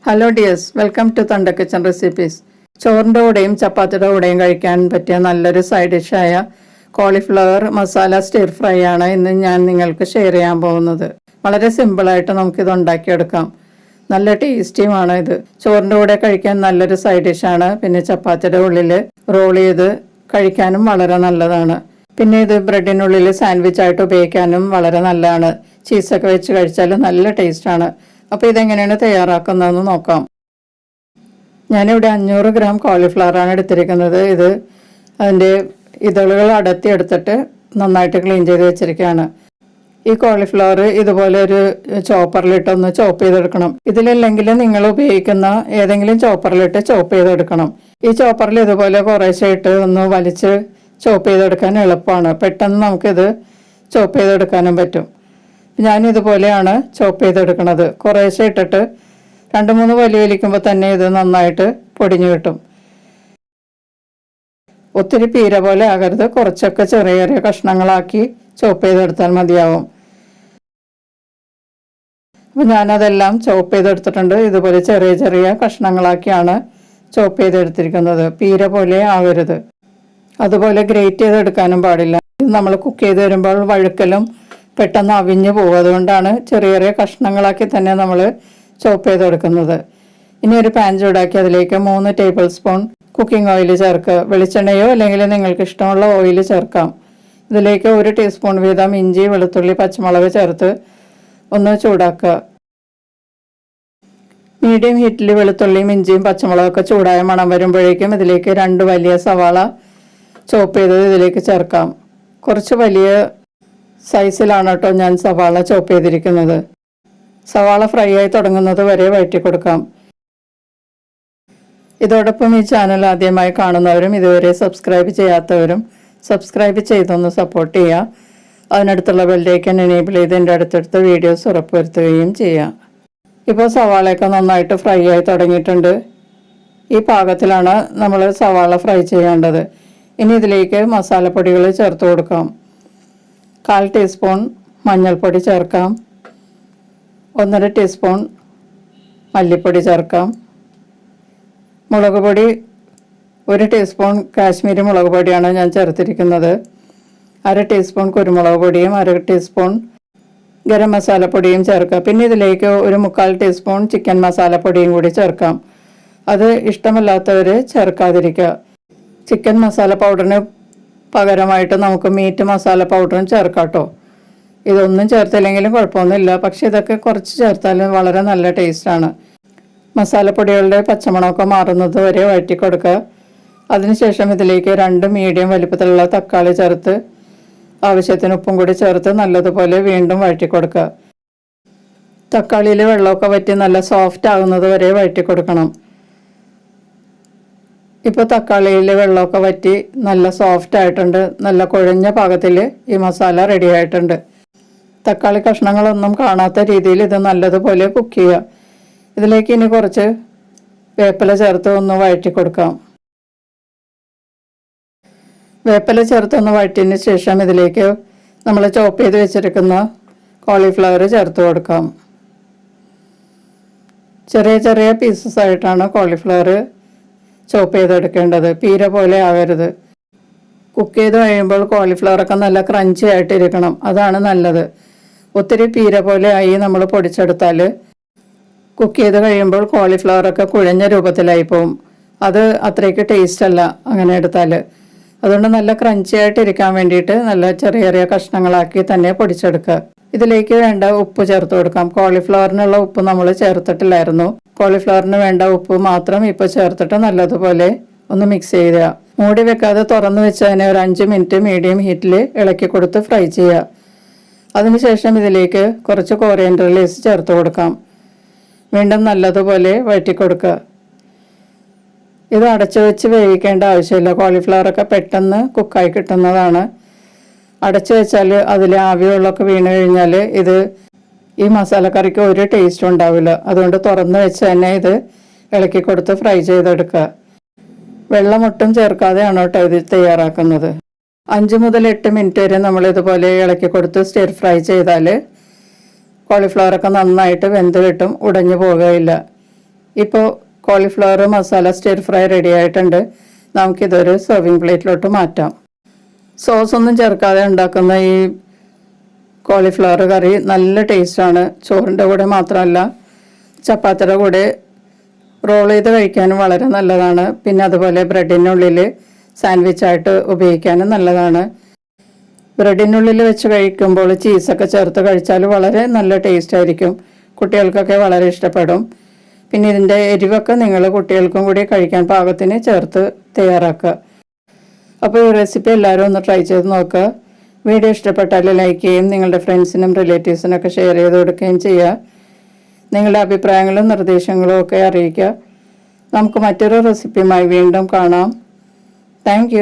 Hello dears, welcome to തണ്ട kitchen recipes. ചോറിൻ്റെ കൂടെയും ചപ്പാത്തിയുടെ കൂടെയും കഴിക്കാൻ പറ്റിയ നല്ലൊരു സൈഡ് ഡിഷായ കോളിഫ്ലവർ മസാല സ്റ്റിർ ഫ്രൈ ആണ് ഇന്ന് ഞാൻ നിങ്ങൾക്ക് ഷെയർ ചെയ്യാൻ പോകുന്നത്. വളരെ സിമ്പിളായിട്ട് നമുക്കിത് ഉണ്ടാക്കിയെടുക്കാം. നല്ല ടേസ്റ്റിയുമാണ് ഇത്. ചോറിൻ്റെ കൂടെ കഴിക്കാൻ നല്ലൊരു സൈഡ് ഡിഷാണ്. പിന്നെ ചപ്പാത്തിയുടെ ഉള്ളിൽ റോൾ ചെയ്ത് കഴിക്കാനും വളരെ നല്ലതാണ്. പിന്നെ ഇത് ബ്രെഡിനുള്ളിൽ സാൻഡ്വിച്ച് ആയിട്ട് ഉപയോഗിക്കാനും വളരെ നല്ലതാണ്. ചീസൊക്കെ വെച്ച് കഴിച്ചാൽ നല്ല ടേസ്റ്റാണ്. അപ്പോൾ ഇതെങ്ങനെയാണ് തയ്യാറാക്കുന്നതെന്ന് നോക്കാം. ഞാനിവിടെ 500 ഗ്രാം കോളിഫ്ലവറാണ് എടുത്തിരിക്കുന്നത്. ഇത് അതിൻ്റെ ഇതളുകൾ എടുത്തിട്ട് നന്നായിട്ട് ക്ലീൻ ചെയ്ത് വെച്ചിരിക്കുകയാണ്. ഈ കോളിഫ്ലവർ ഇതുപോലെ ഒരു ചോപ്പറിലിട്ടൊന്ന് ചോപ്പ് ചെയ്തെടുക്കണം. ഇതിലല്ലെങ്കിൽ നിങ്ങൾ ഉപയോഗിക്കുന്ന ഏതെങ്കിലും ചോപ്പറിലിട്ട് ചോപ്പ് ചെയ്തെടുക്കണം. ഈ ചോപ്പറിൽ ഇതുപോലെ കുറേശ്ശെ ഇട്ട് ഒന്ന് വലിച്ച് ചോപ്പ് ചെയ്തെടുക്കാൻ എളുപ്പമാണ്. പെട്ടെന്ന് നമുക്കിത് ചോപ്പ് ചെയ്തെടുക്കാനും പറ്റും. ഞാനിതുപോലെയാണ് ചോപ്പ് ചെയ്തെടുക്കുന്നത്. കുറേശ്ശെ ഇട്ടിട്ട് 2-3 വലിക്കുമ്പോൾ തന്നെ ഇത് നന്നായിട്ട് പൊടിഞ്ഞു കിട്ടും. ഒത്തിരി പീര പോലെ ആകരുത്, കുറച്ചൊക്കെ ചെറിയ ചെറിയ കഷ്ണങ്ങളാക്കി ചോപ്പ് ചെയ്തെടുത്താൽ മതിയാവും. അപ്പം ഞാനതെല്ലാം ചോപ്പ് ചെയ്തെടുത്തിട്ടുണ്ട്. ഇതുപോലെ ചെറിയ ചെറിയ കഷ്ണങ്ങളാക്കിയാണ് ചോപ്പ് ചെയ്തെടുത്തിരിക്കുന്നത്. പീര പോലെ ആകരുത്. അതുപോലെ ഗ്രേറ്റ് ചെയ്തെടുക്കാനും പാടില്ല. ഇത് നമ്മൾ കുക്ക് ചെയ്ത് വരുമ്പോൾ വഴുക്കലും പെട്ടെന്ന് അവിഞ്ഞു പോകും. അതുകൊണ്ടാണ് ചെറിയ ചെറിയ കഷ്ണങ്ങളാക്കി തന്നെ നമ്മൾ ചോപ്പ് ചെയ്തെടുക്കുന്നത്. ഇനി ഒരു പാൻ ചൂടാക്കി അതിലേക്ക് 3 ടേബിൾ സ്പൂൺ കുക്കിംഗ് ഓയിൽ ചേർക്കുക. വെളിച്ചെണ്ണയോ അല്ലെങ്കിൽ നിങ്ങൾക്ക് ഇഷ്ടമുള്ള ഓയിൽ ചേർക്കാം. ഇതിലേക്ക് 1 ടീസ്പൂൺ വീതം ഇഞ്ചി, വെളുത്തുള്ളി, പച്ചമുളക് ചേർത്ത് ഒന്ന് ചൂടാക്കുക. മീഡിയം ഹീറ്റിൽ വെളുത്തുള്ളിയും ഇഞ്ചിയും പച്ചമുളകൊക്കെ ചൂടായ മണം വരുമ്പോഴേക്കും ഇതിലേക്ക് 2 വലിയ സവാള ചോപ്പ് ചെയ്തത് ഇതിലേക്ക് ചേർക്കാം. കുറച്ച് വലിയ സൈസിലാണ് കേട്ടോ ഞാൻ സവാള ചോപ്പ് ചെയ്തിരിക്കുന്നത്. സവാള ഫ്രൈ ആയി തുടങ്ങുന്നത് വരെ വഴറ്റി കൊടുക്കാം. ഇതോടൊപ്പം ഈ ചാനൽ ആദ്യമായി കാണുന്നവരും ഇതുവരെ സബ്സ്ക്രൈബ് ചെയ്യാത്തവരും സബ്സ്ക്രൈബ് ചെയ്തൊന്ന് സപ്പോർട്ട് ചെയ്യുക. അതിനടുത്തുള്ള ബെല്ലൈക്കൺ എനേബിൾ ചെയ്ത് എൻ്റെ അടുത്തടുത്ത വീഡിയോസ് ഉറപ്പുവരുത്തുകയും ചെയ്യാം. ഇപ്പോൾ സവാളയൊക്കെ നന്നായിട്ട് ഫ്രൈ ആയി തുടങ്ങിയിട്ടുണ്ട്. ഈ പാകത്തിലാണ് നമ്മൾ സവാള ഫ്രൈ ചെയ്യേണ്ടത്. ഇനി ഇതിലേക്ക് മസാലപ്പൊടികൾ ചേർത്ത് കൊടുക്കാം. 1/4 ടീസ്പൂൺ മഞ്ഞൾപ്പൊടി ചേർക്കാം. 1.5 ടീസ്പൂൺ മല്ലിപ്പൊടി ചേർക്കാം. മുളക് പൊടി 1 ടീസ്പൂൺ കാശ്മീരി മുളക് പൊടിയാണ് ഞാൻ ചേർത്തിരിക്കുന്നത്. 1/2 ടീസ്പൂൺ കുരുമുളക് പൊടിയും 1/2 ടീസ്പൂൺ ഗരം മസാലപ്പൊടിയും ചേർക്കുക. പിന്നെ ഇതിലേക്ക് 1/4 ടീസ്പൂൺ ചിക്കൻ മസാലപ്പൊടിയും കൂടി ചേർക്കാം. അത് ഇഷ്ടമല്ലാത്തവർ ചേർക്കാതിരിക്കുക. ചിക്കൻ മസാല പൗഡറിന് പകരമായിട്ട് നമുക്ക് മീറ്റ് മസാല പൗഡറും ചേർക്കാം കേട്ടോ. ഇതൊന്നും ചേർത്തില്ലെങ്കിലും കുഴപ്പമൊന്നുമില്ല, പക്ഷെ ഇതൊക്കെ കുറച്ച് ചേർത്താലും വളരെ നല്ല ടേസ്റ്റാണ്. മസാലപ്പൊടികളുടെ പച്ചമണമൊക്കെ മാറുന്നത് വരെ വഴറ്റി കൊടുക്കുക. അതിനുശേഷം ഇതിലേക്ക് 2 മീഡിയം വലിപ്പത്തിലുള്ള തക്കാളി ചേർത്ത് ആവശ്യത്തിന് ഉപ്പും കൂടി ചേർത്ത് നല്ലതുപോലെ വീണ്ടും വഴറ്റി കൊടുക്കുക. തക്കാളിയിൽ വെള്ളമൊക്കെ വറ്റി നല്ല സോഫ്റ്റ് ആകുന്നത് വരെ വഴറ്റി കൊടുക്കണം. ഇപ്പോൾ തക്കാളിയിൽ വെള്ളമൊക്കെ വറ്റി നല്ല സോഫ്റ്റ് ആയിട്ടുണ്ട്. നല്ല കുഴഞ്ഞ പാകത്തിൽ ഈ മസാല റെഡി ആയിട്ടുണ്ട്. തക്കാളി കഷ്ണങ്ങളൊന്നും കാണാത്ത രീതിയിൽ ഇത് നല്ലതുപോലെ കുക്ക് ചെയ്യുക. ഇതിലേക്ക് ഇനി കുറച്ച് വേപ്പില ചേർത്ത് ഒന്ന് വഴറ്റി കൊടുക്കാം. വേപ്പില ചേർത്ത് ഒന്ന് വഴറ്റിയതിന് ശേഷം ഇതിലേക്ക് നമ്മൾ ചോപ്പ് ചെയ്ത് വെച്ചിരിക്കുന്ന കോളിഫ്ലവർ ചേർത്ത് കൊടുക്കാം. ചെറിയ ചെറിയ പീസസ് ആയിട്ടാണ് കോളിഫ്ലവർ ചോപ്പ് ചെയ്തെടുക്കേണ്ടത്. പീര പോലെ ആകരുത്. കുക്ക് ചെയ്ത് കഴിയുമ്പോൾ കോളിഫ്ലവറൊക്കെ നല്ല ക്രഞ്ചി ആയിട്ടിരിക്കണം. അതാണ് നല്ലത്. ഒത്തിരി പീര പോലെ ആയി നമ്മൾ പൊടിച്ചെടുത്താൽ കുക്ക് ചെയ്ത് കഴിയുമ്പോൾ കോളിഫ്ലവറൊക്കെ കുഴഞ്ഞ രൂപത്തിലായി പോവും. അത് അത്രയ്ക്ക് ടേസ്റ്റ് അല്ല അങ്ങനെ എടുത്താൽ. അതുകൊണ്ട് നല്ല ക്രഞ്ചി ആയിട്ടിരിക്കാൻ വേണ്ടിയിട്ട് നല്ല ചെറിയ ചെറിയ കഷ്ണങ്ങളാക്കി തന്നെ പൊടിച്ചെടുക്കുക. ഇതിലേക്ക് വേണ്ട ഉപ്പ് ചേർത്ത് കൊടുക്കാം. കോളിഫ്ലവറിനുള്ള ഉപ്പ് നമ്മൾ ചേർത്തിട്ടില്ലായിരുന്നു. കോളിഫ്ലവറിന് വേണ്ട ഉപ്പ് മാത്രം ഇപ്പോൾ ചേർത്തിട്ട് നല്ലതുപോലെ ഒന്ന് മിക്സ് ചെയ്യുക. മൂടി വെക്കാതെ തുറന്ന് വെച്ച് അതിനെ ഒരു 5 മിനിറ്റ് മീഡിയം ഹീറ്റിൽ ഇളക്കി കൊടുത്ത് ഫ്രൈ ചെയ്യുക. അതിനുശേഷം ഇതിലേക്ക് കുറച്ച് കോറിയൻഡർ ലീവ്സ് ചേർത്ത് കൊടുക്കാം. വീണ്ടും നല്ലതുപോലെ വഴറ്റി കൊടുക്കുക. ഇത് അടച്ചു വെച്ച് വേവിക്കേണ്ട ആവശ്യമില്ല. കോളിഫ്ലവറൊക്കെ പെട്ടെന്ന് കുക്കായി കിട്ടുന്നതാണ്. അടച്ചു വെച്ചാൽ അതിൽ ആവിവെള്ളമൊക്കെ വീണ് കഴിഞ്ഞാൽ ഈ മസാലക്കറിക്ക് ഒരു ടേസ്റ്റും ഉണ്ടാവില്ല. അതുകൊണ്ട് തുറന്ന് വെച്ച് തന്നെ ഇത് ഇളക്കി കൊടുത്ത് ഫ്രൈ ചെയ്തെടുക്കുക. വെള്ളമൊട്ടും ചേർക്കാതെയാണ് കേട്ടോ ഇത് തയ്യാറാക്കുന്നത്. 5 മുതൽ 8 മിനിറ്റ് വരെ നമ്മൾ ഇതുപോലെ ഇളക്കി കൊടുത്ത് സ്റ്റിർ ഫ്രൈ ചെയ്താൽ കോളിഫ്ലവറൊക്കെ നന്നായിട്ട് വെന്ത് കിട്ടും, ഉടഞ്ഞു പോകുകയില്ല. ഇപ്പോൾ cauliflower masala stir fry ready ആയിട്ടുണ്ട്. നമുക്കിതൊരു സെർവിങ് പ്ലേറ്റിലോട്ട് മാറ്റാം. സോസ് ഒന്നും ചേർക്കാതെ ഉണ്ടാക്കുന്ന ഈ കോളിഫ്ലവർ കറി നല്ല ടേസ്റ്റാണ്. ചോറിൻ്റെ കൂടെ മാത്രമല്ല, ചപ്പാത്തിയുടെ കൂടെ റോൾ ചെയ്ത് കഴിക്കാനും വളരെ നല്ലതാണ്. പിന്നെ അതുപോലെ ബ്രെഡിനുള്ളിൽ സാൻഡ്വിച്ചായിട്ട് ഉപയോഗിക്കാനും നല്ലതാണ്. ബ്രെഡിനുള്ളിൽ വെച്ച് കഴിക്കുമ്പോൾ ചീസൊക്കെ ചേർത്ത് കഴിച്ചാൽ വളരെ നല്ല ടേസ്റ്റ് ആയിരിക്കും. കുട്ടികൾക്കൊക്കെ വളരെ ഇഷ്ടപ്പെടും. പിന്നെ ഇതിൻ്റെ എരിവൊക്കെ നിങ്ങൾ കുട്ടികൾക്കും കൂടി കഴിക്കാൻ പാകത്തിന് ചേർത്ത് തയ്യാറാക്കുക. അപ്പോൾ ഈ റെസിപ്പി എല്ലാവരും ഒന്ന് ട്രൈ ചെയ്ത് നോക്കുക. വീഡിയോ ഇഷ്ടപ്പെട്ടാൽ ലൈക്ക് ചെയ്യുകയും നിങ്ങളുടെ ഫ്രണ്ട്സിനും റിലേറ്റീവ്സിനൊക്കെ ഷെയർ ചെയ്ത് കൊടുക്കുകയും ചെയ്യുക. നിങ്ങളുടെ അഭിപ്രായങ്ങളും നിർദ്ദേശങ്ങളും ഒക്കെ അറിയിക്കുക. നമുക്ക് മറ്റൊരു റെസിപ്പിയുമായി വീണ്ടും കാണാം. താങ്ക്